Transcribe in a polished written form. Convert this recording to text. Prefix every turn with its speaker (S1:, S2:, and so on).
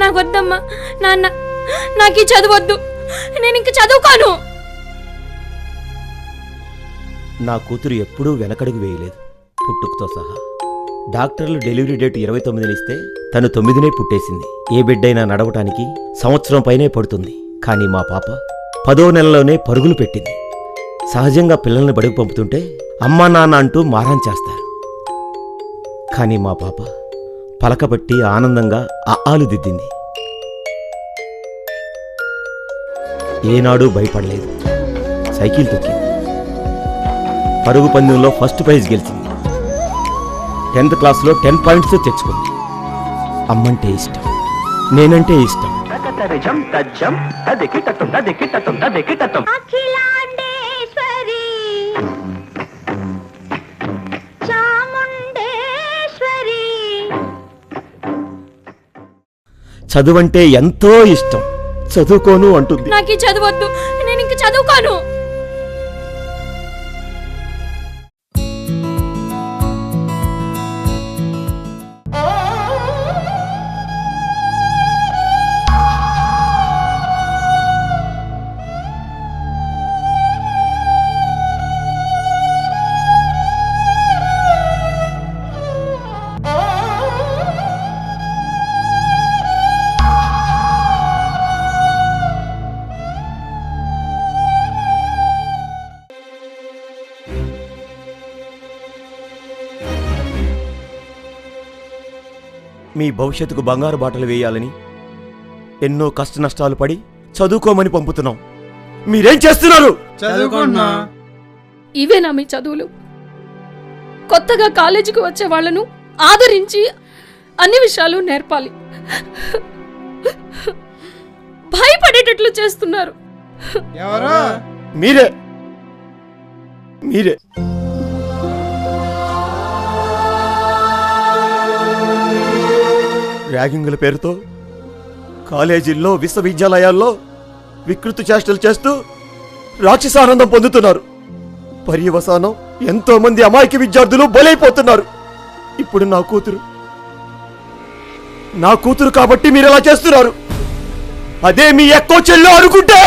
S1: నాకు వద్దమ్మా నాన్న, నాకు ఈ చదవద్దు, నేను ఇంక చదువుకోను.
S2: నా కూతురు ఎప్పుడూ వెనకడుగు వేయలేదు, పుట్టుకతో సహా. డాక్టర్లు డెలివరీ డేట్ 29 ఇస్తే తను 9నే పుట్టేసింది. ఏ బిడ్డైనా నడవటానికి సంవత్సరం పైనే పడుతుంది. కానీ మా పాప 10వ నెలలోనే పరుగులు పెట్టింది. సహజంగా పిల్లల్ని బడికి పంపుతుంటే అమ్మా నాన్న అంటూ మారాన్ చేస్తారు. కానీ మా పాప పలకబట్టి ఆనందంగా ఆలు దిద్దింది. ఏనాడూ భయపడలేదు. సైకిల్ తొక్కింది. పరుగు పందెంలో ఫస్ట్ ప్రైజ్ గెలిచింది. 10th క్లాస్లో 10 పాయింట్స్ తెచ్చుకుంది. అమ్మంటే ఇష్టం, నేనంటే ఇష్టం. చదువంటే ఎంతో ఇష్టం. చదువుకోను అంటుంది.
S1: నాకు ఈ చదవద్దు, నేను ఇంక చదువుకోను.
S2: మీ భవిష్యత్తుకు బంగారు బాటలు వేయాలని ఎన్నో కష్ట నష్టాలు పడి చదువుకోమని పంపుతున్నాం. మీరేం చేస్తున్నారు?
S3: చదువుకున్నా.
S1: ఇవేనా మీ చదువులు? కొత్తగా కాలేజీకి వచ్చే వాళ్లను ఆదరించి అన్ని విషయాలు నేర్పాలి. భయపడేటట్లు చేస్తున్నారు.
S3: ఎవరో
S2: మీరే. ర్యాగింగుల పేరుతో కాలేజీల్లో విశ్వవిద్యాలయాల్లో వికృతి చేష్టలు చేస్తూ రాక్షసానందం పొందుతున్నారు. పర్యవసానం ఎంతో మంది అమాయక విద్యార్థులు బలైపోతున్నారు. ఇప్పుడు నా కూతురు కాబట్టి మీరు ఎలా చేస్తున్నారు? అదే మీ ఎక్కువ చెల్లు అనుకుంటే